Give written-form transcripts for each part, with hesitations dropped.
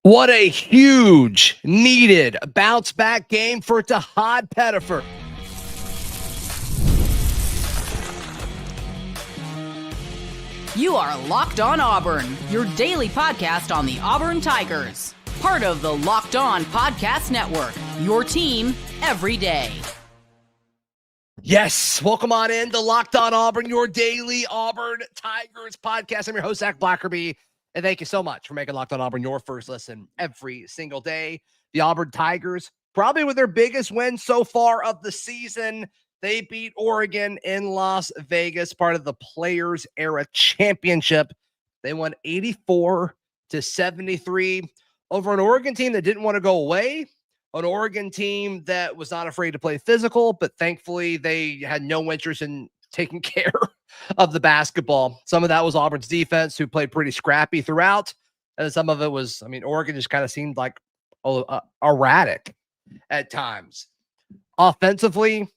What a huge, needed bounce-back game for Tahaad Pettiford. You are Locked On Auburn, your daily podcast on the Auburn Tigers. Part of the Locked On Podcast Network, your team every day. Yes, welcome on in to Locked On Auburn, your daily Auburn Tigers podcast. I'm your host, Zac Blackerby, and thank you so much for making Locked On Auburn your first listen every single day. The Auburn Tigers, probably with their biggest win so far of the season, they beat Oregon in Las Vegas, part of the Players Era Championship. They won 84-73 over an Oregon team that didn't want to go away, an Oregon team that was not afraid to play physical, but thankfully they had no interest in taking care of the basketball. Some of that was Auburn's defense, who played pretty scrappy throughout. And some of it was, Oregon just kind of seemed like erratic at times. Offensively,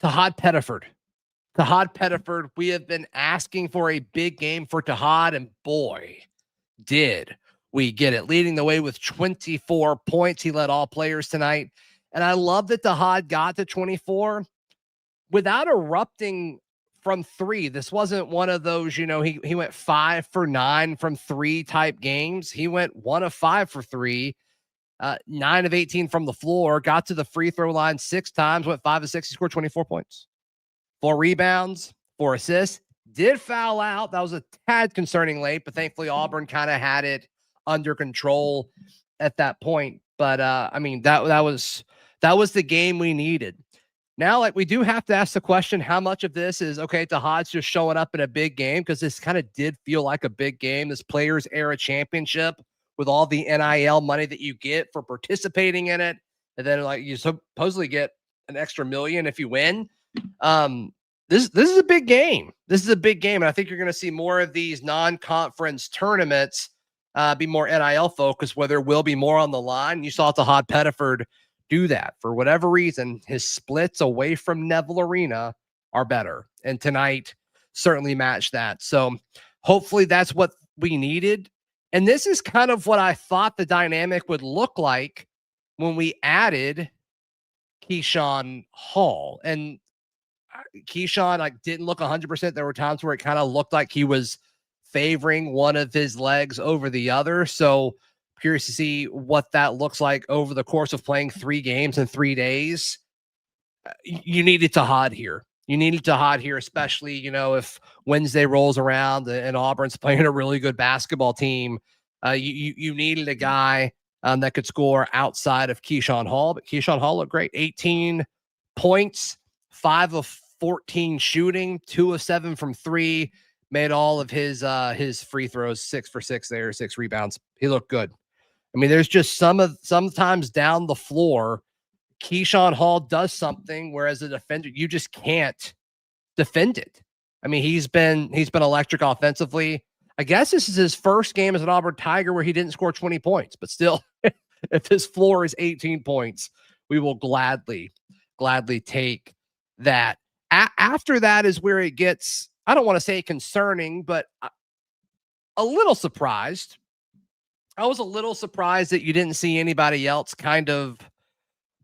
Tahaad Pettiford, we have been asking for a big game for Tahaad, and boy, did we get it. Leading the way with 24 points. He led all players tonight. And I love that Tahaad got to 24 without erupting from three. This wasn't one of those, he went 5 for 9 from three type games. He went 1 of 5 for 3. 9 of 18 from the floor, got to the free throw line 6 times, went 5 of 6. He scored 24 points, 4 rebounds, 4 assists, did foul out. That was a tad concerning late, but thankfully Auburn kind of had it under control at that point. But that was the game we needed. Now, we do have to ask the question, how much of this is, okay, Tahaad's just showing up in a big game? Because this kind of did feel like a big game, this Players Era Championship, with all the NIL money that you get for participating in it. And then you supposedly get an extra $1 million if you win. This is a big game. This is a big game. And I think you're going to see more of these non-conference tournaments be more NIL focused, where there will be more on the line. You saw Tahaad Pettiford do that. For whatever reason, his splits away from Neville Arena are better. And tonight certainly matched that. So hopefully that's what we needed. And this is kind of what I thought the dynamic would look like when we added Keyshawn Hall. And Keyshawn didn't look 100%. There were times where it kind of looked like he was favoring one of his legs over the other. So curious to see what that looks like over the course of playing 3 games in 3 days. You needed Tahaad here. Especially, if Wednesday rolls around and Auburn's playing a really good basketball team. You needed a guy that could score outside of Keyshawn Hall, but Keyshawn Hall looked great. 18 points, 5 of 14 shooting, 2 of 7 from 3, made all of his free throws, 6 for 6 there, 6 rebounds. He looked good. There's just sometimes down the floor, Keyshawn Hall does something, whereas a defender, you just can't defend it. He's been electric offensively. I guess this is his first game as an Auburn Tiger where he didn't score 20 points, but still, if his floor is 18 points, we will gladly take that. After that is where it gets, I don't want to say concerning, but a little surprised. I was a little surprised that you didn't see anybody else kind of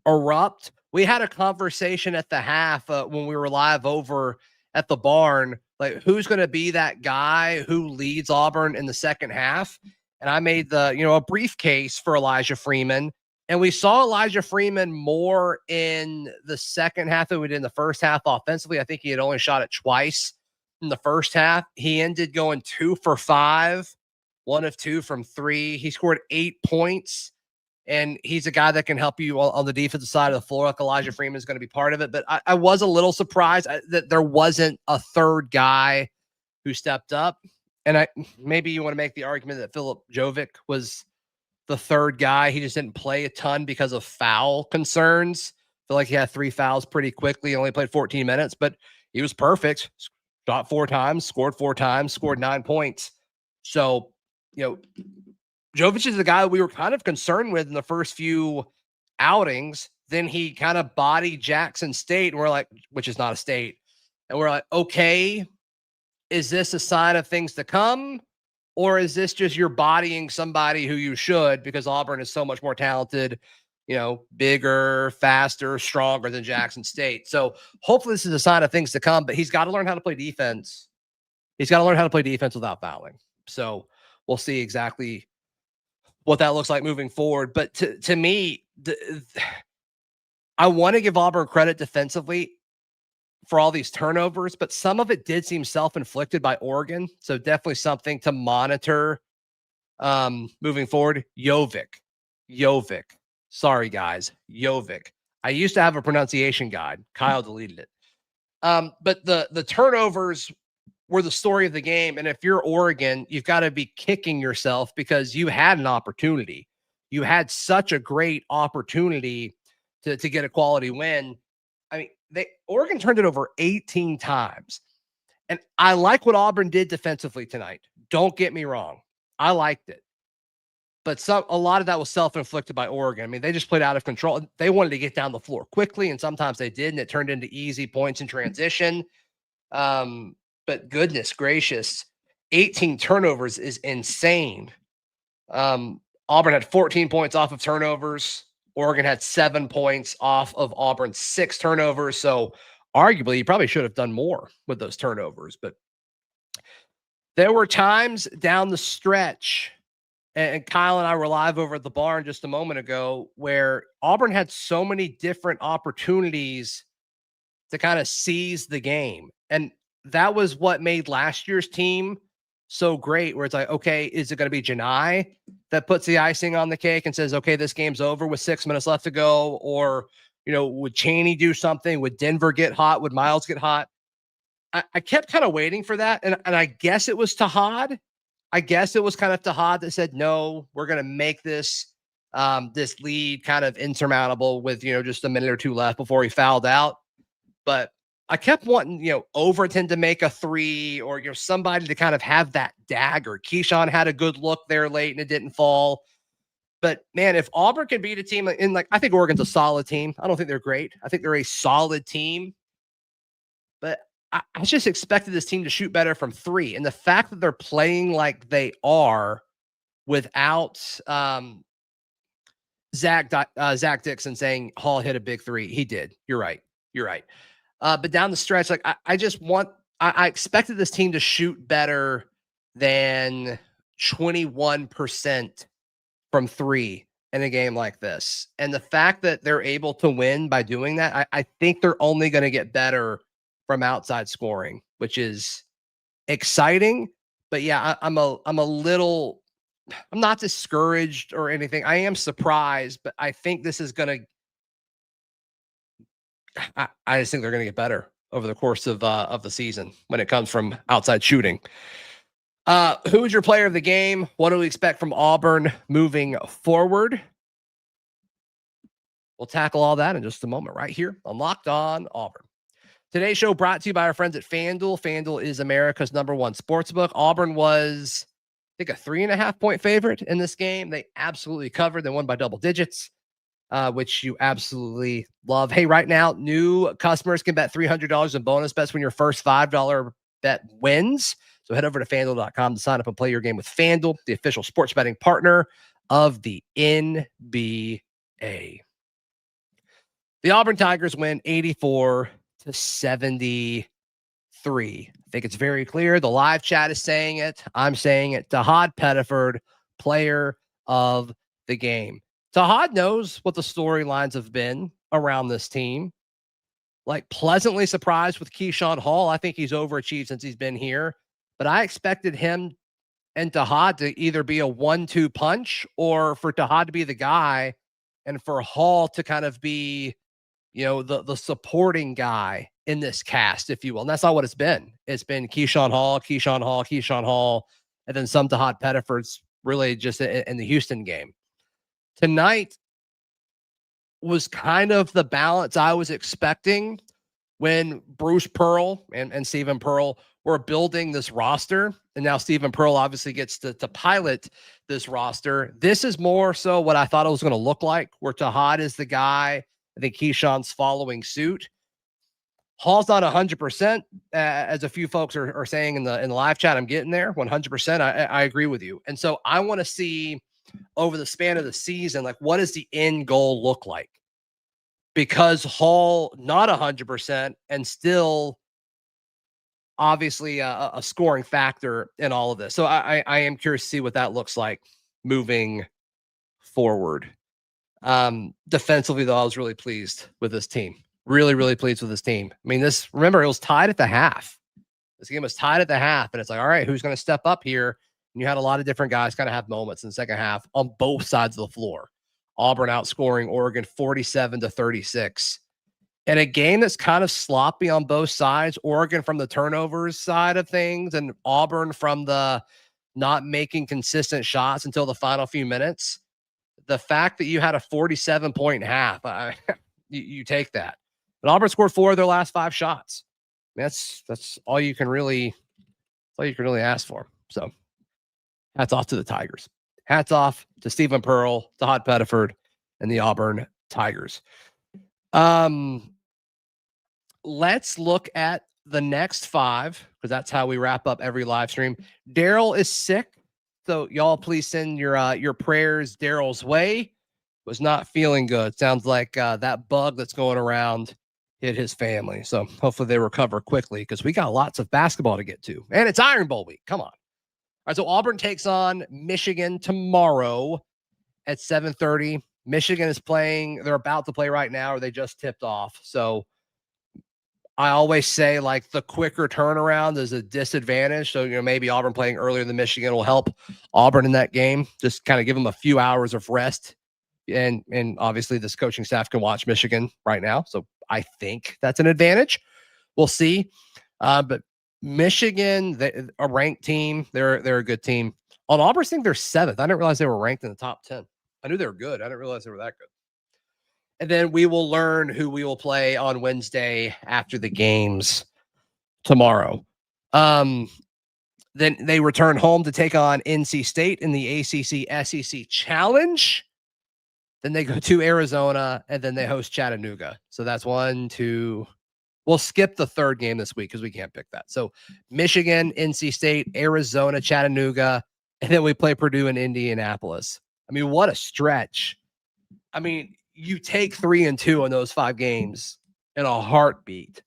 erupt. We had a conversation at the half when we were live over at the barn, who's going to be that guy who leads Auburn in the second half. And I made a briefcase for Elijah Freeman, and we saw Elijah Freeman more in the second half than we did in the first half offensively. I think he had only shot it twice in the first half. He ended going 2 for 5, 1 of 2 from 3. He scored 8 points. And he's a guy that can help you on the defensive side of the floor. Like Elijah Freeman is going to be part of it. But I was a little surprised that there wasn't a third guy who stepped up. And maybe you want to make the argument that Philip Jovic was the third guy. He just didn't play a ton because of foul concerns. I feel like he had 3 fouls pretty quickly, only played 14 minutes, but he was perfect. Shot 4 times, scored 4 times, scored 9 points. So, Jovic is the guy we were kind of concerned with in the first few outings. Then he kind of bodied Jackson State, and we're like, which is not a state. And we're like, okay, is this a sign of things to come? Or is this just you're bodying somebody who you should because Auburn is so much more talented, bigger, faster, stronger than Jackson State. So hopefully this is a sign of things to come, but he's got to learn how to play defense. He's got to learn how to play defense without fouling. So we'll see exactly what that looks like moving forward. But to me, I want to give Auburn credit defensively for all these turnovers, but some of it did seem self-inflicted by Oregon. So definitely something to monitor moving forward. Jovic. Sorry, guys. Jovic. I used to have a pronunciation guide. Kyle deleted it. But the turnovers were the story of the game. And if you're Oregon, you've got to be kicking yourself because you had an opportunity. You had such a great opportunity to get a quality win. I mean, Oregon turned it over 18 times. And I like what Auburn did defensively tonight. Don't get me wrong. I liked it. But a lot of that was self-inflicted by Oregon. I mean, they just played out of control. They wanted to get down the floor quickly, and sometimes they did, and it turned into easy points in transition. But goodness gracious, 18 turnovers is insane. Auburn had 14 points off of turnovers. Oregon had 7 points off of Auburn's 6 turnovers. So arguably, you probably should have done more with those turnovers. But there were times down the stretch, and Kyle and I were live over at the barn just a moment ago, where Auburn had so many different opportunities to kind of seize the game. And that was what made last year's team so great, where it's like, okay, is it going to be Janai that puts the icing on the cake and says, okay, this game's over with 6 minutes left to go? Or, would Chaney do something? Would Denver get hot? Would Miles get hot? I kept kind of waiting for that. And I guess it was Tahaad. I guess it was kind of Tahaad that said, no, we're going to make this lead kind of insurmountable with, just a minute or two left before he fouled out. But I kept wanting, Overton to make a 3 or, somebody to kind of have that dagger. Keyshawn had a good look there late and it didn't fall. But man, if Auburn can beat a team I think Oregon's a solid team. I don't think they're great. I think they're a solid team. But I just expected this team to shoot better from 3. And the fact that they're playing like they are without Zach Dixon saying Hall hit a big 3. He did. You're right. But down the stretch, I expected this team to shoot better than 21% from 3 in a game like this. And the fact that they're able to win by doing that, I think they're only going to get better from outside scoring, which is exciting. But yeah, I'm not discouraged or anything. I am surprised, but I think this is going to, I just think they're going to get better over the course of the season when it comes from outside shooting. Who is your player of the game? What do we expect from Auburn moving forward? We'll tackle all that in just a moment right here on Locked On Auburn. Today's show brought to you by our friends at FanDuel. FanDuel is America's #1 sportsbook. Auburn was, I think, a 3.5-point favorite in this game. They absolutely covered. They won by double digits, which you absolutely love. Hey, right now, new customers can bet $300 in bonus bets when your first $5 bet wins. So head over to FanDuel.com to sign up and play your game with FanDuel, the official sports betting partner of the NBA. The Auburn Tigers win 84-73. I think it's very clear. The live chat is saying it. I'm saying it. Tahaad Pettiford, player of the game. Tahaad knows what the storylines have been around this team. Pleasantly surprised with Keyshawn Hall. I think he's overachieved since he's been here. But I expected him and Tahaad to either be a 1-2 punch or for Tahaad to be the guy and for Hall to kind of be, the supporting guy in this cast, if you will. And that's not what it's been. It's been Keyshawn Hall, and then some Tahaad Pettiford's really just in the Houston game. Tonight was kind of the balance I was expecting when Bruce Pearl and Stephen Pearl were building this roster. And now Stephen Pearl obviously gets to pilot this roster. This is more so what I thought it was going to look like, where Tahaad is the guy. I think Keyshawn's following suit. Hall's not 100%, as a few folks are saying in the live chat. I'm getting there 100%. I agree with you. And so I want to see over the span of the season, like, what does the end goal look like? Because Hall not 100% and still obviously a scoring factor in all of this. So I am curious to see what that looks like moving forward. Defensively, though, I was really pleased with this team. Really, really pleased with this team. I mean, remember, it was tied at the half. This game was tied at the half, and it's like, all right, who's going to step up here? And you had a lot of different guys kind of have moments in the second half on both sides of the floor. Auburn outscoring Oregon 47-36. In a game that's kind of sloppy on both sides, Oregon from the turnovers side of things and Auburn from the not making consistent shots until the final few minutes. The fact that you had a 47-point half, you take that. But Auburn scored 4 of their last 5 shots. That's all you can really ask for. So hats off to the Tigers. Hats off to Stephen Pearl, Tahaad Pettiford, and the Auburn Tigers. Let's look at the next 5, because that's how we wrap up every live stream. Daryl is sick, so y'all please send your prayers Daryl's way. Was not feeling good. Sounds like that bug that's going around hit his family. So hopefully they recover quickly, because we got lots of basketball to get to. And it's Iron Bowl week. Come on. All right, so Auburn takes on Michigan tomorrow at 7:30. Michigan is playing. They're about to play right now, or they just tipped off. So I always say, like, the quicker turnaround is a disadvantage. So, maybe Auburn playing earlier than Michigan will help Auburn in that game. Just kind of give them a few hours of rest. And obviously this coaching staff can watch Michigan right now. So I think that's an advantage. We'll see. But Michigan, a ranked team. They're a good team. On Auburn's team, they're 7th. I didn't realize they were ranked in the top 10. I knew they were good. I didn't realize they were that good. And then we will learn who we will play on Wednesday after the games tomorrow. Then they return home to take on NC State in the ACC SEC Challenge. Then they go to Arizona, and then they host Chattanooga. So that's 1, 2. We'll skip the 3rd game this week because we can't pick that. So Michigan, NC State, Arizona, Chattanooga, and then we play Purdue and Indianapolis. I mean, what a stretch. I mean, you take 3-2 in those 5 games in a heartbeat.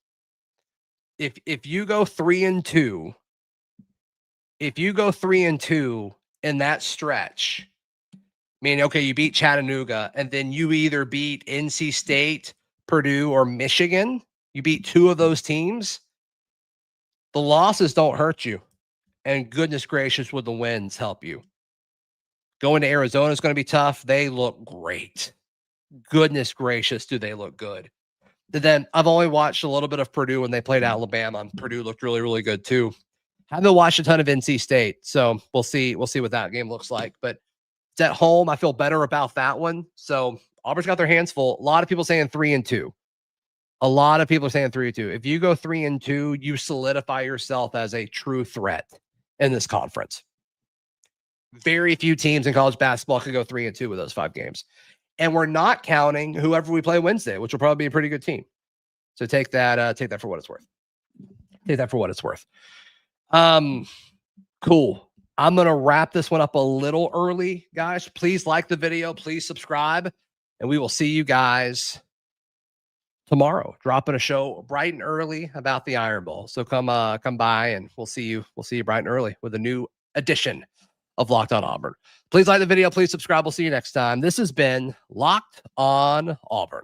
If you go 3-2, in that stretch, I mean, okay, you beat Chattanooga, and then you either beat NC State, Purdue, or Michigan. You beat 2 of those teams. The losses don't hurt you, and goodness gracious, would the wins help you. Going to Arizona is going to be tough. They look great. Goodness gracious, do they look good. Then I've only watched a little bit of Purdue when they played Alabama, and Purdue looked really, really good too. Haven't watched a ton of NC State, so we'll see what that game looks like. But it's at home. I feel better about that one. So Auburn's got their hands full. A lot of people saying 3-2. A lot of people are saying 3-2. If you go 3-2, you solidify yourself as a true threat in this conference. Very few teams in college basketball could go 3-2 with those 5 games. And we're not counting whoever we play Wednesday, which will probably be a pretty good team. So take that for what it's worth. Take that for what it's worth. Cool. I'm going to wrap this one up a little early, guys. Please like the video. Please subscribe. And we will see you guys tomorrow. Dropping a show bright and early about the Iron Bowl. So come by, and we'll see you bright and early with a new edition of Locked On Auburn. Please like the video. Please subscribe. We'll see you next time. This has been Locked On Auburn.